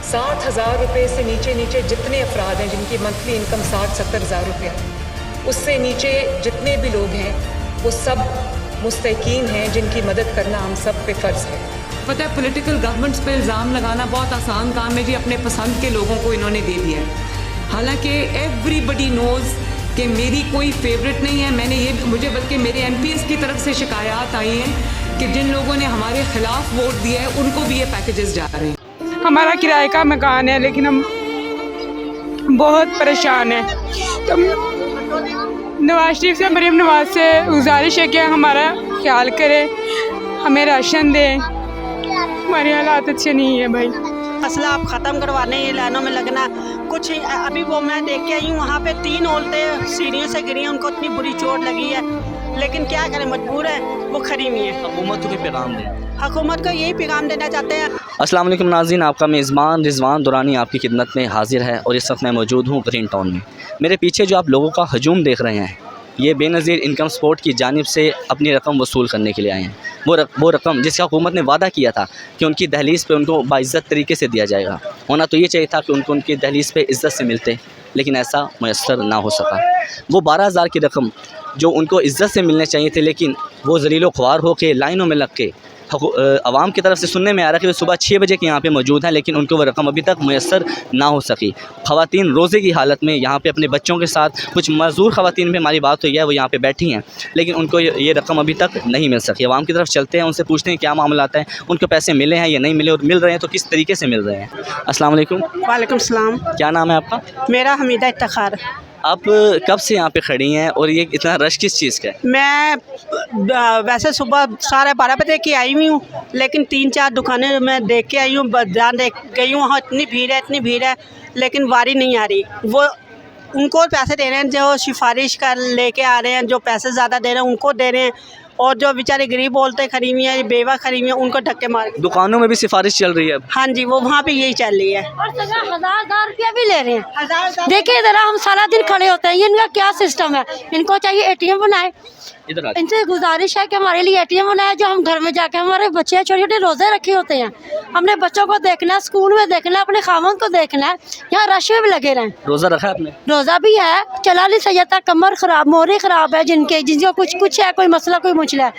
60,000 रुपये से नीचे जितने अफराद हैं जिनकी मंथली इनकम 60-70 हज़ार रुपये है, उससे नीचे जितने भी लोग हैं वो सब मुस्तकीन हैं जिनकी मदद करना हम सब पे फ़र्ज़ है। पता है, पॉलिटिकल गवर्नमेंट्स पे इल्ज़ाम लगाना बहुत आसान काम है जी। अपने पसंद के लोगों को इन्होंने दे दिया है, हालांकि एवरीबडी नोज़ कि मेरी कोई फेवरेट नहीं है। मुझे बल्कि मेरे MPs की तरफ से शिकायत आई हैं कि जिन लोगों ने हमारे ख़िलाफ़ वोट दिया है उनको भी ये पैकेजेस जा रहे हैं। हमारा किराए का मकान है लेकिन हम बहुत परेशान हैं। तो नवाज शरीफ से, मरीम नवाज से गुजारिश है कि हमारा ख्याल करें, हमें राशन दें। हमारे हालात अच्छे नहीं है भाई। मसला आप ख़त्म करवाने, ये लाइनों में लगना कुछ अभी वो मैं देख के आई हूँ, वहाँ पे 3 औरतें सीढ़ियों से गिरी हैं, उनको इतनी बुरी चोट लगी है, लेकिन क्या करें, मजबूर है, वो खड़ी हुई है। हुकूमत को भी पैगाम दें, हुकूमत को यही पैगाम देना चाहते हैं। अस्सलाम वालेकुम नाज़रीन, आपका मेज़बान रिजवान दुरानी आपकी खिदमत में हाजिर है और इस वक्त मैं मौजूद हूँ ग्रीन टाउन में। मेरे पीछे जो आप लोगों का हजूम देख रहे हैं, ये बेनज़ीर इनकम सपोर्ट की जानिब से अपनी रकम वसूल करने के लिए आए हैं। वो रकम जिसका हुकूमत ने वादा किया था कि उनकी दहलीज़ पे उनको बाइज़्ज़त तरीके से दिया जाएगा। होना तो ये चाहिए था कि उनको उनकी दहलीज़ पे इज़्ज़त से मिलते, लेकिन ऐसा मैसर ना हो सका। वो 12,000 की रकम जो उनको इज़्ज़त से मिलने चाहिए थे, लेकिन वो ज़लीलो ख्वार हो के लाइनों में लग के आवाम की तरफ से सुनने में आ रहा है कि वो सुबह 6 बजे के यहाँ पे मौजूद हैं, लेकिन उनको वो रकम अभी तक मैसर ना हो सकी। ख़वातीन रोज़े की हालत में यहाँ पे अपने बच्चों के साथ, कुछ मज़दूर ख़वातीन पे हमारी बात हुई है, वो यहाँ पे बैठी हैं, लेकिन उनको ये रकम अभी तक नहीं मिल सकी। आवाम की तरफ चलते हैं, उनसे पूछते हैं क्या मामला आता है, उनको पैसे मिले हैं या नहीं मिले, और मिल रहे हैं तो किस तरीके से मिल रहे हैं। अस्सलाम वालेकुम। वालेकुम सलाम। क्या नाम है आपका? मेरा हमीदा इफ्तिखार। आप कब से यहाँ पे खड़ी हैं और ये इतना रश किस चीज़ का है? मैं वैसे सुबह 12:30 बजे की आई हुई हूँ, लेकिन 3-4 दुकानें मैं देख के आई हूँ, बाजार देख गई हूँ, वहाँ इतनी भीड़ है, लेकिन वारी नहीं आ रही। वो उनको पैसे दे रहे हैं जो सिफारिश कर लेके आ रहे हैं, जो पैसे ज़्यादा दे रहे हैं उनको दे रहे हैं, और जो बेचारे गरीब बोलते खड़ी हुई हैं, बेवा खड़ी हुई हैं, उनको धक्के मार। दुकानों में भी सिफारिश चल रही है? हाँ जी, वो वहाँ पे यही चल रही है। और 1000 रुपया भी ले रहे हैं। देखिए ज़रा, हम सारा दिन खड़े होते हैं, ये इनका क्या सिस्टम है? इनको चाहिए ATM बनाए। इनसे गुजारिश है कि हमारे लिए ATM बनाए, जो हम घर में जाके, हमारे बच्चे छोटे छोटे रोज़े रखे होते हैं, हमने बच्चों को देखना है, स्कूल में देखना है, अपने खामन को देखना है, यहाँ रश में भी लगे रहें। रोज़ा रखा है आपने? रोज़ा भी है, चला नहीं सही, कमर ख़राब, मोरे ख़राब है, जिनको कुछ है, कोई मसला कोई मुश्किल है।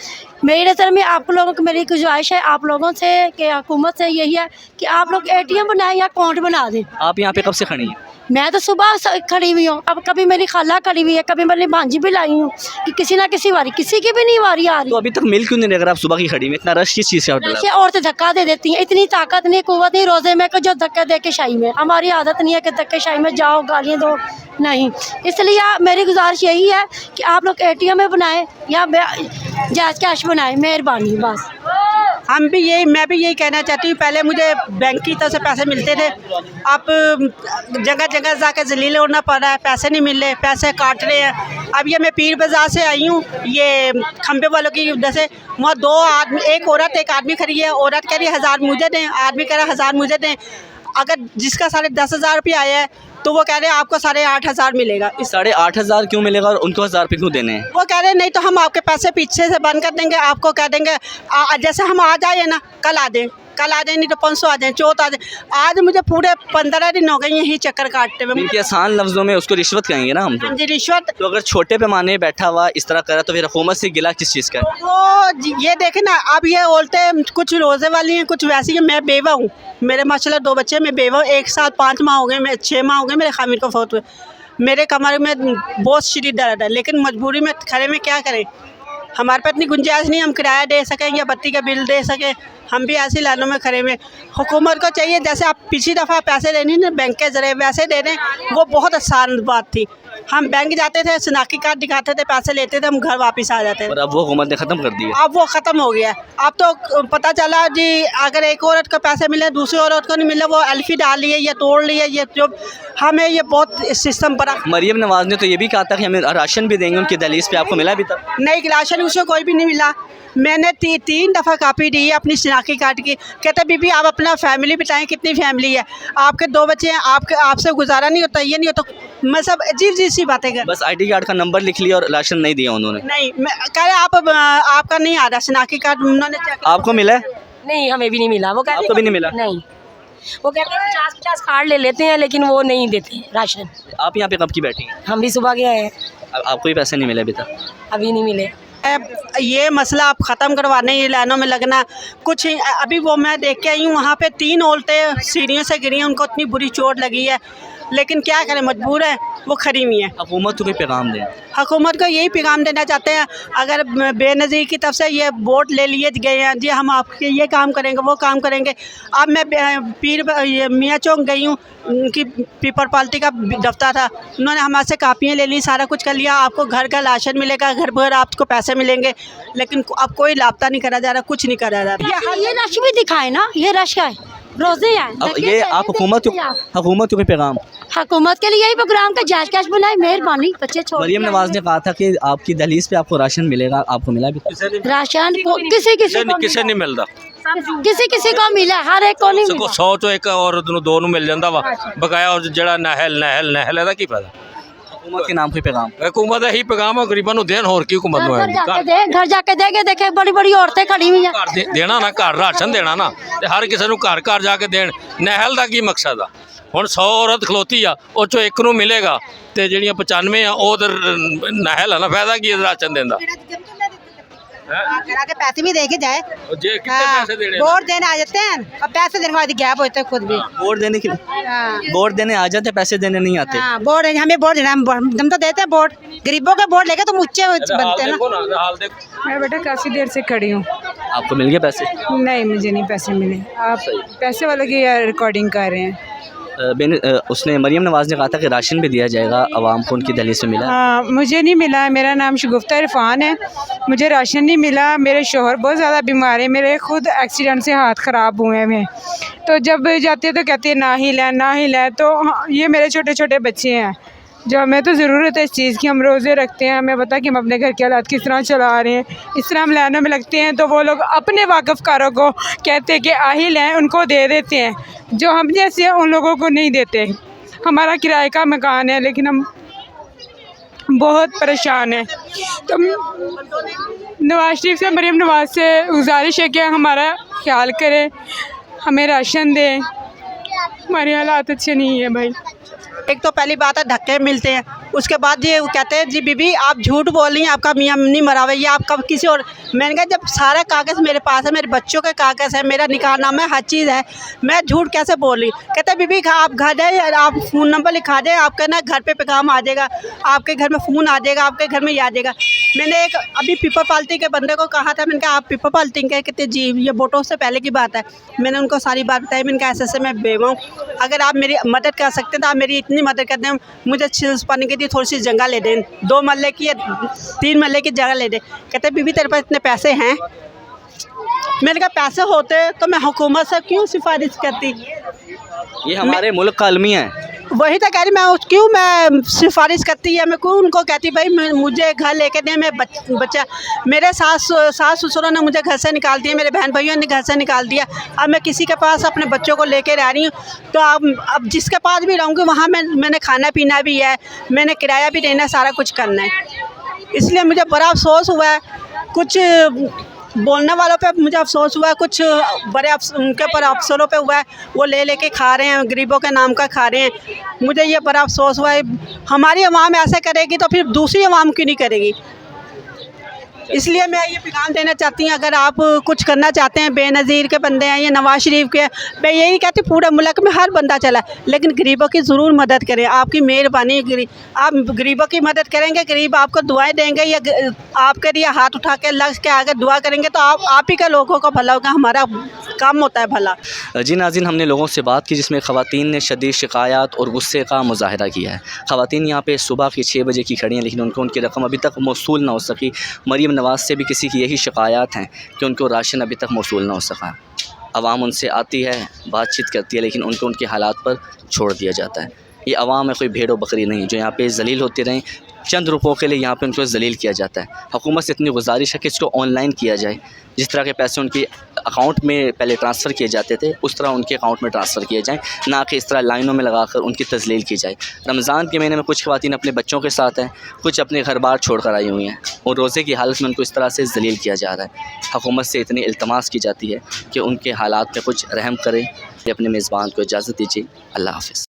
मेरी नज़र में आप लोगों को मेरी गुजारिश है आप लोगों से कि हुकूमत से यही है कि आप लोग ATM बनाएं या अकाउंट बना दें। आप यहाँ पे कब से खड़ी हैं? मैं तो सुबह खड़ी हुई हूँ, अब कभी मेरी खाला खड़ी हुई है, कभी मेरी भांजी भी लाई हूँ, कि किसी ना किसी बारी, किसी की भी नहीं वारी आ रही। तो अभी तक मिल क्यों नहीं? अगर आप सुबह की खड़ी में इतना रश किस चीज़ से होटल है? औरतें धक्का दे देती हैं, इतनी ताकत नहीं, कुव्वत नहीं रोज़े में कि जो धक्का दे के शाही में। हमारी आदत नहीं है कि धक्के शाही में जाओ गालियाँ दो, नहीं। इसलिए मेरी गुजारिश यही है कि आप लोग ATM में बनाएं या जायज़ कैश बनाएं, मेहरबानी बस। मैं भी यही कहना चाहती हूँ, पहले मुझे बैंक की तरफ से पैसे मिलते थे, अब जगह जगह जाकर जलील होना पड़ रहा है, पैसे नहीं मिल रहे, पैसे काट रहे हैं। अब ये मैं पीर बाज़ार से आई हूँ, ये खंबे वालों की वजह से, वहाँ 2 आदमी, एक औरत एक आदमी खड़ी है, औरत कह रही है 1000 मुझे दें, आदमी कह रहा है 1000 मुझे दें। अगर जिसका 10,500 रुपया आया है तो वो कह रहे हैं आपको 8,500 मिलेगा। 8,500 क्यों मिलेगा और उनको 1000 रुपये क्यों देने हैं? वो कह रहे हैं नहीं तो हम आपके पैसे पीछे से बंद कर देंगे, आपको कह देंगे जैसे हम आज आए ना, कल आ जाए, नहीं तो 500 आ जाए, 4 आ जाए। आज मुझे पूरे 15 दिन हो गए यही चक्कर काटते हुए। इनके आसान लफ्ज़ों में उसको रिश्वत कहेंगे ना हम तो। जी, रिश्वत। तो अगर छोटे पैमाने बैठा हुआ इस तरह करा तो फिर हुकूमत से गिला किस चीज़ का? तो ये देखे ना, अब ये औरतें कुछ रोज़े वाली हैं, कुछ वैसी हैं। मैं बेवा हूँ, मेरे माशाल्लाह 2 बच्चे, मैं बेवा, 1 साल 5 माह हो गए, 6 माह हो गए मेरे खामिद को फौत हुए। मेरे कमर में बहुत शदीद दर्द है, लेकिन मजबूरी में खड़े में क्या करें, हमारे पास इतनी गुंजाइश नहीं हम किराया दे सकें या बत्ती का बिल दे सकें, हम भी ऐसी लाइनों में खड़े हुए। हुकूमत को चाहिए जैसे आप पिछली दफ़ा पैसे देने ना बैंक के ज़रिए वैसे दे दें, वो बहुत आसान बात थी। हम बैंक जाते थे, शनाख्ती कार्ड दिखाते थे, पैसे लेते थे, हम घर वापस आ जाते थे। और अब वो हुकूमत ने ख़त्म कर दिया। अब वो ख़त्म हो गया। अब तो पता चला जी, अगर एक औरत को पैसे मिले दूसरी औरत को नहीं मिले, वो एल्फी डाल लिए, ये तोड़ लिए, ये जो हमें ये बहुत सिस्टम पड़ा। मरीम नवाज ने तो ये भी कहा था कि हमें राशन भी देंगे, उनकी दहलीज़ पे आपको मिला भी था? नहीं, राशन उसको कोई भी नहीं मिला। मैंने 3 दफ़ा कापी दी है अपनी शनाख्ती कार्ड की। कहते बीबी आप अपना फैमिली बताएं, कितनी फैमिली है, आपके 2 बच्चे हैं, आपसे गुजारा नहीं होता, ये नहीं होता। मैं सब अजीब सी बातें कर, बस ID कार्ड का नंबर लिख लिया और राशन नहीं दिया उन्होंने। नहीं, कह रहे आपका नहीं आ रहा शनाख्ती कार्ड, उन्होंने चेक। आपको मिला है? नहीं, हमें भी नहीं मिला। वो आपको भी नहीं मिला? नहीं। वो कहते हैं 50-50 कार्ड ले लेते हैं लेकिन वो नहीं देते राशन। आप यहाँ पे कब की बैठी हैं? हम भी सुबह के आए हैं, आपको भी पैसे नहीं मिले अभी तक? अभी नहीं मिले। ये मसला आप ख़त्म करवाने, ये लाइनों में लगना कुछ अभी वो मैं देख के आई हूँ, वहाँ पे 3 औरतें सीढ़ियों से गिरी हैं, उनको इतनी बुरी चोट लगी है, लेकिन क्या करें, मजबूर है, वो खड़ी हुई हैं। हुकूमत को कोई पैगाम दें? हुकूमत को यही पैगाम देना चाहते हैं, अगर बेनज़ीर की तरफ से ये वोट ले लिए गए हैं जी, हम आपके ये काम करेंगे वो काम करेंगे। अब मैं ये मियाँ चौक गई हूँ, उनकी पीपल पार्टी का दफ्तर था, उन्होंने हमारे से कापियाँ ले ली, सारा कुछ कर लिया, आपको घर का राशन मिलेगा, घर पर आपको पैसे मिलेंगे, लेकिन अब कोई लापता नहीं करा जा रहा, कुछ नहीं करा जा रहा। ये रश भी दिखाए ना, ये रश का है, रोजे हैं। अब ये आप हुकूमत को कोई पैगाम? हुकूमत के लिए यही प्रोग्राम का जांच कैश बनाए, मेहरबानी, बच्चे छोड़। मरियम नवाज ने कहा था कि आपकी दहलीज पे आपको राशन मिलेगा, आपको मिला भी? राशन किसी नहीं मिलता, किसी को मिला, हर एक को नहीं मिला। 100 चो एक औरत ਨੂੰ 2 ਨੂੰ ਮਿਲ ਜਾਂਦਾ ਵਾ ਬਕਾਇਆ, ਔਰ ਜਿਹੜਾ ਨਹਿਲ ਇਹਦਾ ਕੀ ਫਾਇਦਾ? हुकूमत के नाम पे पैगाम? हुकूमत ਦਾ ਹੀ ਪੈਗਾਮ ਹੈ, ਗਰੀਬਾਂ ਨੂੰ ਦੇਣ, ਹੋਰ ਕੀ ਹੁਕੂਮਤ ਨੂੰ ਹੈ? घर जाके देखे, देखे बड़ी बड़ी औरतें खड़ी हुई हैं। ਘਰ ਦੇਣਾ ਨਾ, ਘਰ ਰਾਸ਼ਨ ਦੇਣਾ ਨਾ, ਤੇ ਹਰ ਕਿਸੇ ਨੂੰ ਘਰ ਘਰ ਜਾ ਕੇ ਦੇਣ। ਨਹਿਲ ਦਾ ਕੀ ਮਕਸਦ ਆ? ਹੁਣ 100 ਔਰਤ ਖਲੋਤੀ ਆ, ਉਹ ਚੋਂ ਇੱਕ ਨੂੰ ਮਿਲੇਗਾ, ਤੇ ਜਿਹੜੀਆਂ 95 ਆ ਉਹ ਨਹਿਲ ਆ ਨਾ, ਫਾਇਦਾ ਕੀ ਰਾਸ਼ਨ ਦੇਣ ਦਾ? करा के पैसे भी दे के जाए, ਜੇ ਕਿੰਨੇ ਪੈਸੇ ਦੇਣੇ? वोट देने आ जाते हैं और पैसे देने के बाद गैप होते हैं खुद भी। वोट देने के वोट देने आ जाते, पैसे देने नहीं आते। हाँ, वोट हमें वोट देना, हम तो देते हैं वोट, गरीबों के वोट लेके तुम ऊंचे बनते हैं ना। हाल देखो, मैं बेटा काफ़ी देर से खड़ी हूँ। आपको मिल गए पैसे? नहीं, मुझे नहीं पैसे मिले। आप पैसे वालों की रिकॉर्डिंग कर रहे हैं। उसने मरियम नवाज ने कहा था कि राशन भी दिया जाएगा आवाम को, उनकी दहलीज में मिला? हाँ, मुझे नहीं मिला। मेरा नाम शगुफ्ता इरफान है, मुझे राशन नहीं मिला। मेरे शोहर बहुत ज़्यादा बीमार है, मेरे खुद एक्सीडेंट से हाथ ख़राब हुए हैं, तो जब जाते तो कहते हैं ना ही लें। तो ये मेरे छोटे छोटे बच्चे हैं, जो हमें तो ज़रूरत है इस चीज़ की, हम रोज़े रखते हैं, हमें पता कि हम अपने घर के हालात किस तरह चला रहे हैं। इस तरह हम लाइनों में लगते हैं तो वो लोग अपने वाकफ़कारों को कहते हैं कि आ ही लें, उनको दे देते हैं, जो हम जैसे हैं उन लोगों को नहीं देते। हमारा किराए का मकान है, लेकिन हम बहुत परेशान हैं। तो नवाज शरीफ से, मरियम नवाज से गुजारिश है कि हमारा ख्याल करें, हमें राशन दें, हमारे हालात अच्छे नहीं है भाई। एक तो पहली बात है धक्के मिलते हैं, उसके बाद ये कहते हैं जी बीबी आप झूठ बोल रही हैं, आपका मियाँ नहीं मरा हुआ, ये आपका किसी और। मैंने कहा जब सारा कागज़ मेरे पास है, मेरे बच्चों के कागज़ है, मेरा निकाहनामा है, हर चीज़ है, मैं झूठ कैसे बोल रही? कहते हैं बीबी आप घर जाए, आप फ़ोन नंबर लिखा दें, आपका ना घर पे पैगाम आ जाएगा, आपके घर में फ़ोन आ जाएगा, आपके घर में ये आ जाएगा। मैंने एक अभी पीपल पार्टी के बंदे को कहा था, मैंने कहा आप पीपल पार्टी के? कहते जी ये वोटों से पहले की बात है। मैंने उनको सारी बात बताई, मैंने कहा ऐसे मैं बेवा हूँ, अगर आप मेरी मदद कर सकते हैं तो आप मेरी इतनी मदद कर दें, मुझे चिल्स पाने के लिए थोड़ी सी जगह ले दें, 2 मरले की या 3 मरले की जगह ले दें। कहते बीबी तेरे पास इतने पैसे हैं? मैंने कहा पैसे होते तो मैं हुकूमत से क्यों सिफारिश करती? ये हमारे मुल्क का अलमिया है। वही तो कह रही मैं सिफारिश करती है, मैं क्यों उनको कहती भाई मुझे घर लेके दें, मैं बच्चा, मेरे सास ससुरों ने मुझे घर से निकाल दिया, मेरे बहन भाइयों ने घर से निकाल दिया, अब मैं किसी के पास अपने बच्चों को लेके रह रही हूँ। तो अब जिसके पास भी रहूँगी वहाँ मैंने खाना पीना भी है, मैंने किराया भी देना है, सारा कुछ करना है। इसलिए मुझे बड़ा अफसोस हुआ है, कुछ बोलने वालों पे मुझे अफसोस हुआ है, कुछ बड़े उनके पर अफसरों पे हुआ है, वो ले खा रहे हैं, गरीबों के नाम का खा रहे हैं। मुझे ये बड़ा अफसोस हुआ है। हमारी अवाम ऐसे करेगी तो फिर दूसरी अवाम क्यों नहीं करेगी? इसलिए मैं ये पैगाम देना चाहती हूँ, अगर आप कुछ करना चाहते हैं, बेनज़ीर के बंदे हैं या नवाज शरीफ के, मैं यही कहती पूरे मुल्क में हर बंदा चला, लेकिन गरीबों की ज़रूर मदद करें, आपकी मेहरबानी। आप गरीबों की मदद करेंगे, गरीब आपको दुआएं देंगे, या आपके लिए हाथ उठा के लग के आगे दुआ करेंगे तो आप ही के लोगों का भला होगा, हमारा काम होता है भला। जी नाज़रीन, हमने लोगों से बात की जिसमें ख़वातीन ने शदीद शिकायत और गुस्से का मुजाहरा किया है। ख़वातीन यहाँ पे सुबह की 6 बजे की खड़ी हैं, लेकिन उनकी रकम अभी तक मौसूल ना हो सकी। मरियम नवाज़ से भी किसी की यही शिकायत हैं कि उनको राशन अभी तक मौसूल ना हो सका। आवाम उनसे आती है, बातचीत करती है, लेकिन उनको उनके हालात पर छोड़ दिया जाता है। ये आवाम है, कोई भेड़ और बकरी नहीं जो यहाँ पे जलील होती रहें। चंद रुपयों के लिए यहाँ पे उनको जलील किया जाता है। हुकूमत से इतनी गुजारिश है कि इसको ऑनलाइन किया जाए, जिस तरह के पैसे उनके अकाउंट में पहले ट्रांसफ़र किए जाते थे उस तरह उनके अकाउंट में ट्रांसफ़र किए जाएँ, ना कि इस तरह लाइनों में लगाकर उनकी तजलील की जाए। रमज़ान के महीने में कुछ ख़वातीन अपने बच्चों के साथ हैं, कुछ अपने घर बार छोड़ कर आई हुई हैं, और रोज़े की हालत में उनको इस तरह से जलील किया जा रहा है। हुकूमत से इतनी इल्तमास की जाती है कि उनके हालात पर कुछ रहम करें, अपने मेज़बान को इजाज़त दीजिए। अल्लाह हाफ़िज़।